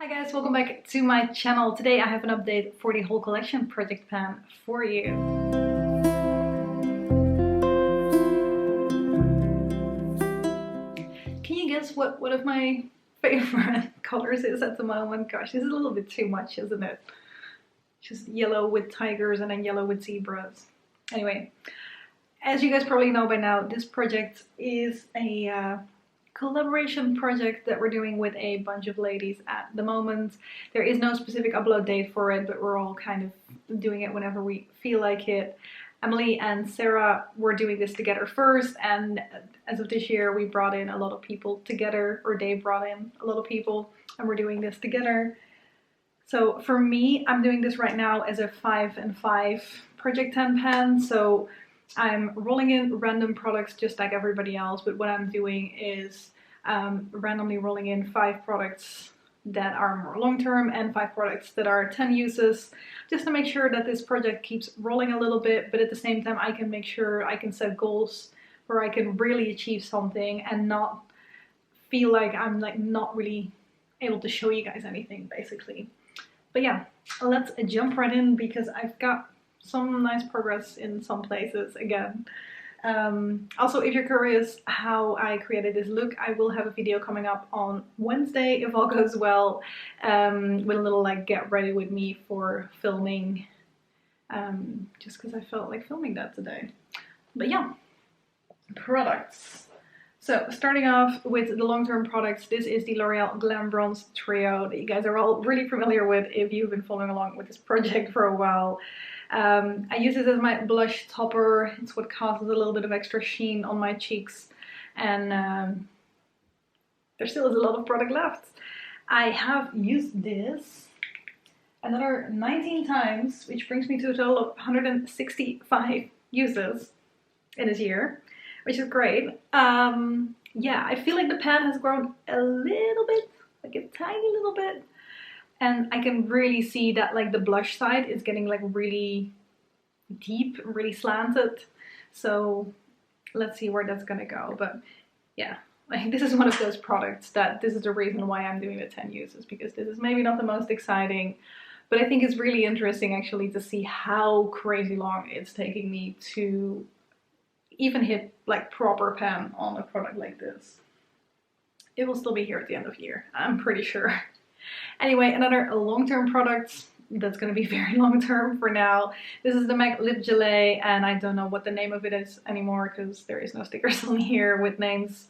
Hi guys, welcome back to my channel. Today I have an update for the whole collection project pan for you. Can you guess what one of my favorite colors is at the moment? Gosh, this is a little bit too much, isn't it? Just yellow with tigers and then yellow with zebras. Anyway, as you guys probably know by now, this project is a collaboration project that we're doing with a bunch of ladies at the moment. There is no specific upload date for it, but we're all kind of doing it whenever we feel like it. Emily and Sarah were doing this together first, and as of this year we brought in a lot of people together, or they brought in a lot of people, and we're doing this together. So for me, I'm doing this right now as a 5 and 5 project 10 pan. So I'm rolling in random products just like everybody else, but what I'm doing is randomly rolling in 5 products that are more long-term and 5 products that are 10 uses, just to make sure that this project keeps rolling a little bit, but at the same time I can make sure I can set goals where I can really achieve something and not feel like I'm like not really able to show you guys anything basically. But yeah, let's jump right in because I've got some nice progress in some places again. Also, if you're curious how I created this look, I will have a video coming up on Wednesday if all goes well, with a little like get ready with me for filming, just because I felt like filming that today. But yeah, products. So starting off with the long-term products, this is the L'Oreal Glam Bronze Trio that you guys are all really familiar with if you've been following along with this project for a while. I use this as my blush topper. It's what causes a little bit of extra sheen on my cheeks, and there still is a lot of product left. I have used this another 19 times, which brings me to a total of 165 uses in this year, which is great. Yeah, I feel like the pan has grown a little bit, like a tiny little bit. And I can really see that like the blush side is getting like really deep, really slanted. So let's see where that's gonna go. But yeah, like this is one of those products that this is the reason why I'm doing the 10 uses, because this is maybe not the most exciting, but I think it's really interesting actually to see how crazy long it's taking me to even hit like proper pan on a product like this. It will still be here at the end of the year, I'm pretty sure. Anyway, another long-term product that's going to be very long-term for now. This is the MAC Lipgelee, and I don't know what the name of it is anymore because there is no stickers on here with names.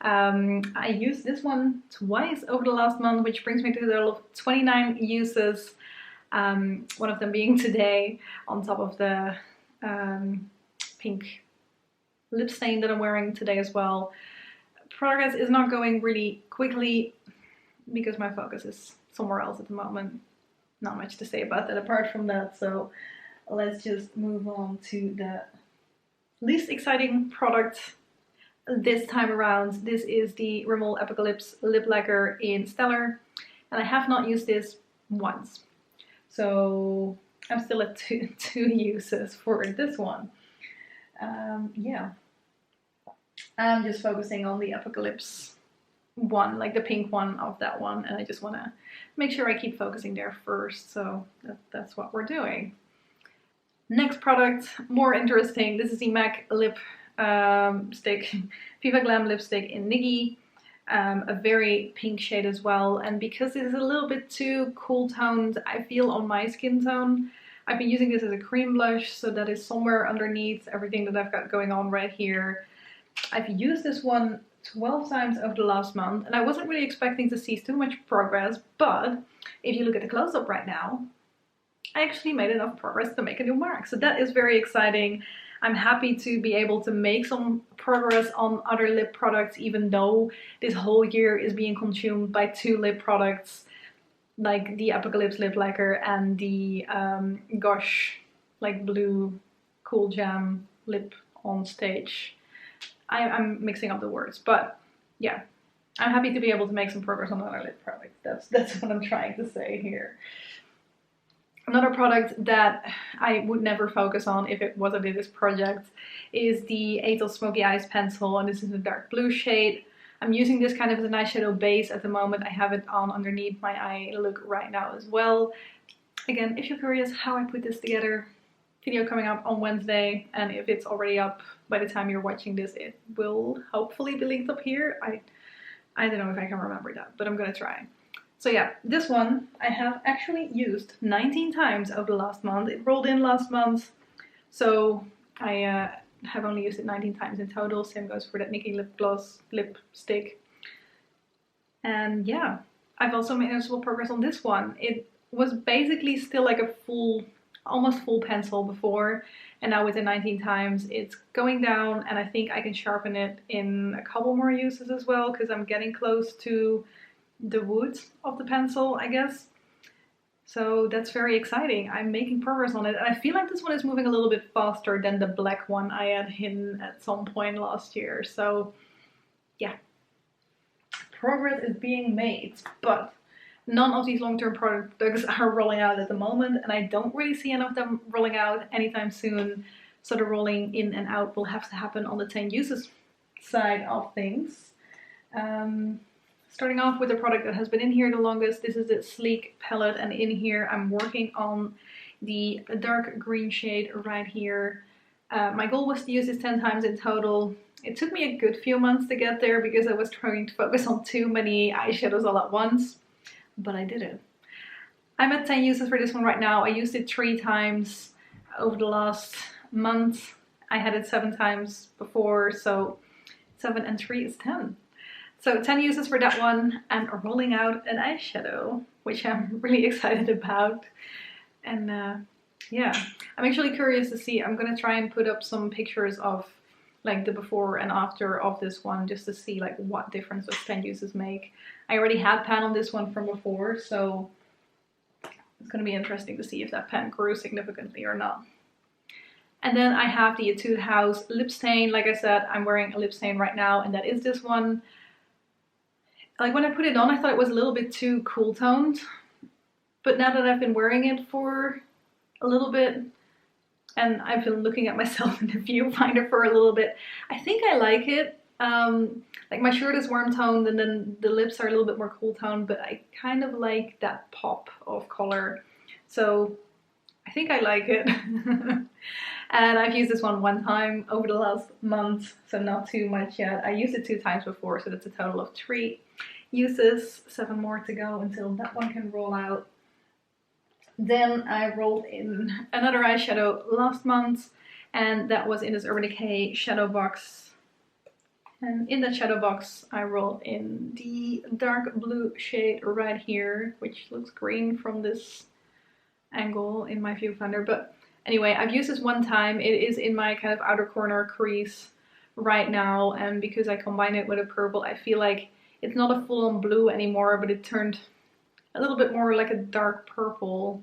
I used this one twice over the last month, which brings me to a total of 29 uses. One of them being today on top of the pink lip stain that I'm wearing today as well. Progress is not going really quickly because my focus is somewhere else at the moment. Not much to say about that apart from that, so let's just move on to the least exciting product this time around. This is the Rimmel Apocalips Lip Lacquer in Stellar, and I have not used this once. So I'm still at two uses for this one. Yeah, I'm just focusing on the Apocalips one, like the pink one of that one, and I just want to make sure I keep focusing there first, so that's what we're doing. Next product, more interesting. This is the MAC lip stick, Viva Glam lipstick in Nicki, a very pink shade as well, and because it is a little bit too cool toned, I feel on my skin tone. I've been using this as a cream blush, so that is somewhere underneath everything that I've got going on right here. I've used this one 12 times over the last month, and I wasn't really expecting to see too much progress, but if you look at the close-up right now, I actually made enough progress to make a new mark, so that is very exciting. I'm happy to be able to make some progress on other lip products, even though this whole year is being consumed by 2 lip products, like the Apocalips Lip Lacquer and the Gosh like blue Cool Jam lip on stage. I'm mixing up the words, but yeah, I'm happy to be able to make some progress on another lip product. That's what I'm trying to say here. Another product that I would never focus on if it wasn't in this project is the Etos Smoky Eyes Pencil, and this is a dark blue shade. I'm using this kind of as an eyeshadow base at the moment. I have it on underneath my eye look right now as well. Again, if you're curious how I put this together, video coming up on Wednesday, and if it's already up by the time you're watching this, it will hopefully be linked up here. I don't know if I can remember that, but I'm gonna try. So yeah, this one I have actually used 19 times over the last month. It rolled in last month, so I have only used it 19 times in total. Same goes for that Nicki lip gloss lipstick. And yeah, I've also made noticeable progress on this one. It was basically still like a almost full pencil before, and now with the 19 times it's going down, and I think I can sharpen it in a couple more uses as well, because I'm getting close to the wood of the pencil, I guess. So that's very exciting. I'm making progress on it, and I feel like this one is moving a little bit faster than the black one I had hidden at some point last year. So yeah, progress is being made, but none of these long-term products are rolling out at the moment, and I don't really see any of them rolling out anytime soon. So the rolling in and out will have to happen on the 10 uses side of things. Starting off with the product that has been in here the longest, this is the Sleek palette, and in here I'm working on the dark green shade right here. My goal was to use this 10 times in total. It took me a good few months to get there because I was trying to focus on too many eyeshadows all at once, but I did it. I'm at 10 uses for this one right now. I used it 3 times over the last month. I had it 7 times before, so 7 and 3 is 10. So 10 uses for that one, and rolling out an eyeshadow, which I'm really excited about. And yeah, I'm actually curious to see. I'm gonna try and put up some pictures of like the before and after of this one, just to see like what difference those 10 uses make. I already had pan on this one from before, so it's gonna be interesting to see if that pan grew significantly or not. And then I have the Etude House lip stain. Like I said, I'm wearing a lip stain right now, and that is this one. Like when I put it on, I thought it was a little bit too cool toned, but now that I've been wearing it for a little bit, and I've been looking at myself in the viewfinder for a little bit, I think I like it. Like my shirt is warm toned, and then the lips are a little bit more cool toned, but I kind of like that pop of color. So I think I like it. And I've used this one time over the last month, so not too much yet. I used it 2 times before, so that's a total of 3 uses, 7 more to go until that one can roll out. Then I rolled in another eyeshadow last month, and that was in this Urban Decay shadow box. And in that shadow box I rolled in the dark blue shade right here, which looks green from this angle in my viewfinder, but anyway, I've used this 1 time. It is in my kind of outer corner crease right now, and because I combine it with a purple, I feel like it's not a full-on blue anymore, but it turned a little bit more like a dark purple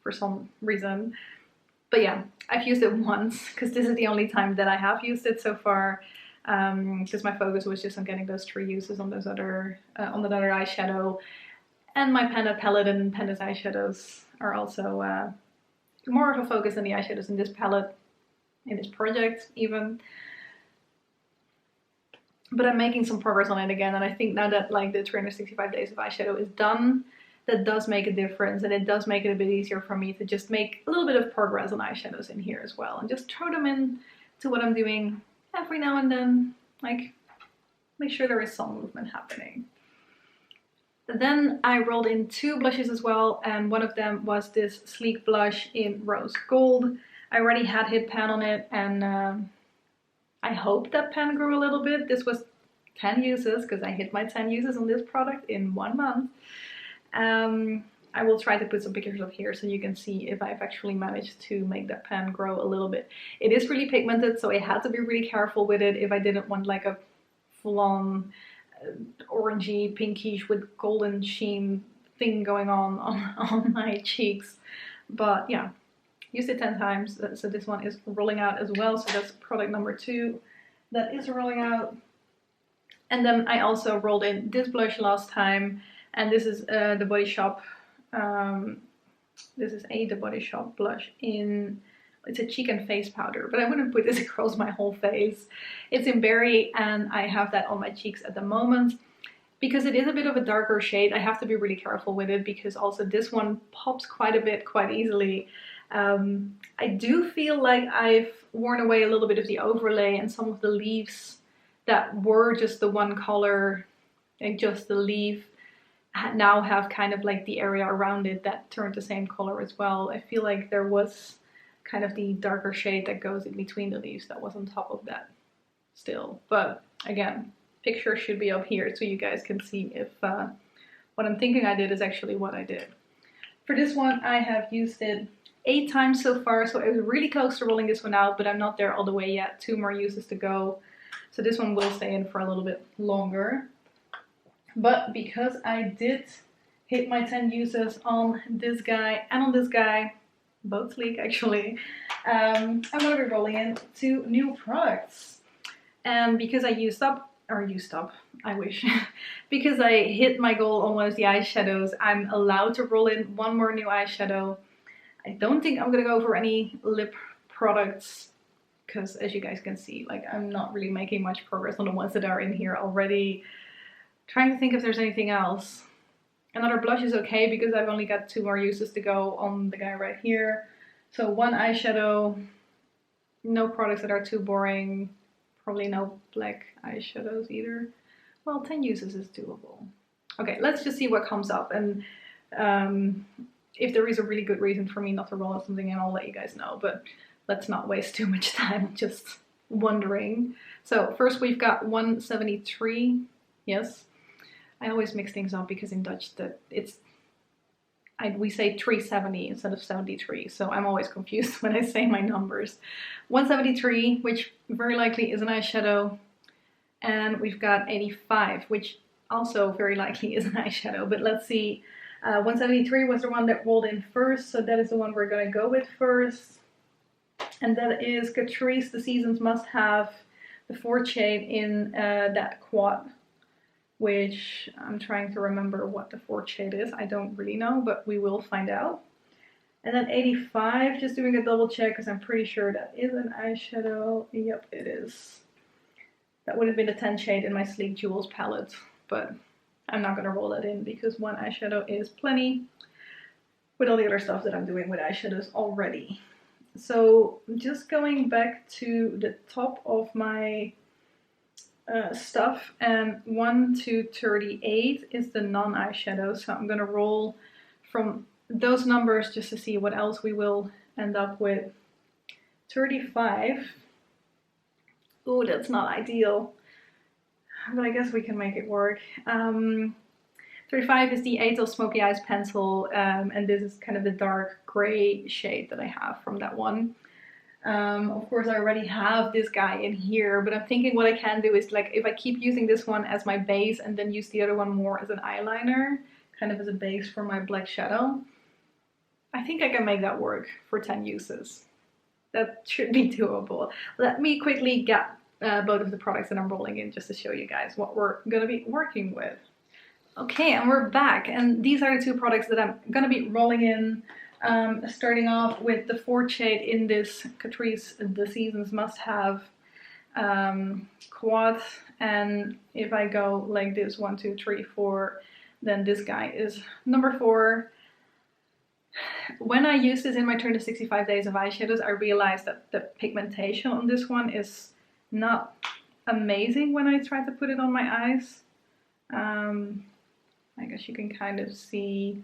for some reason. But yeah, I've used it once because this is the only time that I have used it so far, because my focus was just on getting those 3 uses on those other on that other eyeshadow. And my Panda palette and Panda's eyeshadows are also more of a focus than the eyeshadows in this palette, in this project even. But I'm making some progress on it again, and I think now that like the 365 days of eyeshadow is done, that does make a difference, and it does make it a bit easier for me to just make a little bit of progress on eyeshadows in here as well, and just throw them in to what I'm doing every now and then, like make sure there is some movement happening. Then I rolled in 2 blushes as well, and one of them was this Sleek blush in Rose Gold. I already had hit pan on it, and I hope that pan grew a little bit. This was 10 uses because I hit my 10 uses on this product in 1 month. I will try to put some pictures up here so you can see if I've actually managed to make that pan grow a little bit. It is really pigmented, so I had to be really careful with it if I didn't want like a full-on orangey, pinkish with golden sheen thing going on my cheeks. But yeah, used it 10 times, so this one is rolling out as well, so that's product number 2 that is rolling out. And then I also rolled in this blush last time, and this is the Body Shop, this is the Body Shop blush in it's a cheek and face powder, but I wouldn't put this across my whole face. It's in Berry, and I have that on my cheeks at the moment. Because it is a bit of a darker shade, I have to be really careful with it, because also this one pops quite a bit, quite easily. I do feel like I've worn away a little bit of the overlay, and some of the leaves that were just the one color, like just the leaf, now have kind of like the area around it that turned the same color as well. I feel like there was kind of the darker shade that goes in between the leaves that was on top of that still. But again, picture should be up here so you guys can see if what I'm thinking I did is actually what I did. For this one, I have used it 8 times so far, so I was really close to rolling this one out, but I'm not there all the way yet. 2 more uses to go. So this one will stay in for a little bit longer. But because I did hit my 10 uses on this guy and on this guy, both sleek actually, I'm going to be rolling in 2 new products. And because I I wish. Because I hit my goal on one of the eyeshadows, I'm allowed to roll in 1 more new eyeshadow. I don't think I'm gonna go for any lip products, because as you guys can see, like, I'm not really making much progress on the ones that are in here already. Trying to think if there's anything else. Another blush is okay, because I've only got 2 more uses to go on the guy right here. So 1 eyeshadow, no products that are too boring. Probably no black eyeshadows either. Well, 10 uses is doable. Okay, let's just see what comes up, and if there is a really good reason for me not to roll out something, and I'll let you guys know, but let's not waste too much time just wondering. So first we've got 173. Yes, I always mix things up because in Dutch we say 370 instead of 73, so I'm always confused when I say my numbers. 173, which very likely is an eyeshadow, and we've got 85, which also very likely is an eyeshadow, but let's see. 173 was the one that rolled in first, so that is the one we're going to go with first. And that is Catrice, The Seasons Must Have, the 4th shade in that quad, which I'm trying to remember what the 4th shade is. I don't really know, but we will find out. And then 85, just doing a double check because I'm pretty sure that is an eyeshadow. Yep, it is. That would have been the 10th shade in my Sleek Jewels palette, but I'm not going to roll that in because 1 eyeshadow is plenty with all the other stuff that I'm doing with eyeshadows already. So just going back to the top of my stuff, and 1 to 38 is the non-eyeshadow, so I'm going to roll from those numbers just to see what else we will end up with. 35. Oh, that's not ideal, but I guess we can make it work. 35 is the Etos Smoky Eyes pencil, and this is kind of the dark gray shade that I have from that one. Of course, I already have this guy in here, but I'm thinking what I can do is, like, if I keep using this one as my base and then use the other one more as an eyeliner, kind of as a base for my black shadow, I think I can make that work for 10 uses. That should be doable. Let me quickly get both of the products that I'm rolling in just to show you guys what we're going to be working with. Okay, and we're back, and these are the 2 products that I'm going to be rolling in. Starting off with the 4th shade in this Catrice The Seasons Must Have quad, and if I go like this, 1, 2, 3, 4, then this guy is number 4. When I used this in my 365 days of eyeshadows, I realized that the pigmentation on this one is not amazing when I try to put it on my eyes. I guess you can kind of see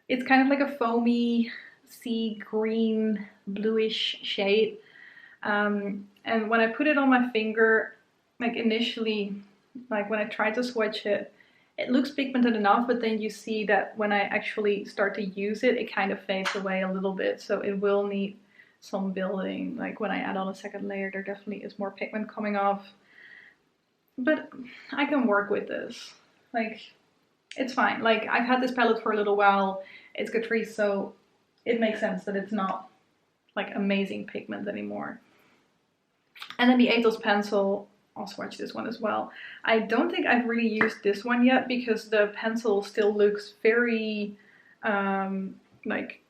it's kind of like a foamy sea green bluish shade, and when I put it on my finger, like initially, like when I try to swatch it, it looks pigmented enough, but then you see that when I actually start to use it, it kind of fades away a little bit, so it will need some building. Like when I add on a second layer, there definitely is more pigment coming off, but I can work with this. Like, it's fine. Like, I've had this palette for a little while. It's Catrice, so it makes sense that it's not like amazing pigment anymore. And then the Etos pencil, I'll swatch this one as well. I don't think I've really used this one yet because the pencil still looks very like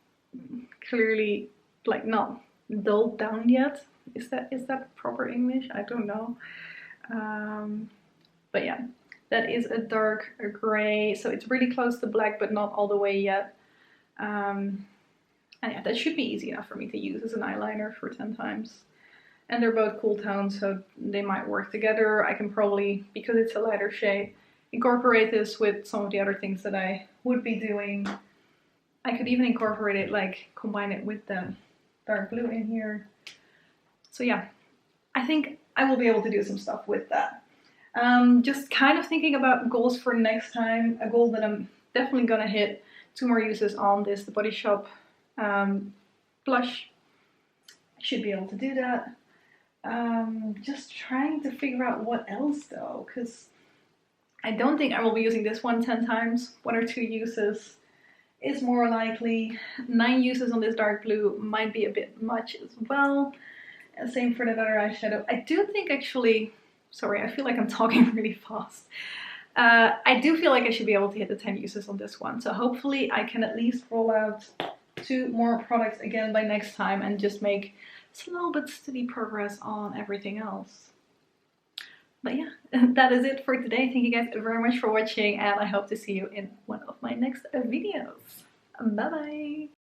clearly like not dulled down yet. Is that proper English? I don't know. But yeah, that is a dark gray, so it's really close to black but not all the way yet. And yeah, that should be easy enough for me to use as an eyeliner for 10 times. And they're both cool tones, so they might work together. I can probably, because it's a lighter shade, incorporate this with some of the other things that I would be doing. I could even incorporate it, like combine it with the dark blue in here. So yeah, I think I will be able to do some stuff with that. Just kind of thinking about goals for next time. A goal that I'm definitely gonna hit 2 more uses on this, the Body Shop blush. I should be able to do that. Just trying to figure out what else though, because I don't think I will be using this one 10 times. 1 or 2 uses is more likely. 9 uses on this dark blue might be a bit much as well. And same for that other eyeshadow. I do think actually, sorry, I feel like I'm talking really fast. I do feel like I should be able to hit the 10 uses on this one. So hopefully I can at least roll out 2 more products again by next time and just make slow but steady progress on everything else. But yeah, that is it for today. Thank you guys very much for watching, and I hope to see you in one of my next videos. Bye bye!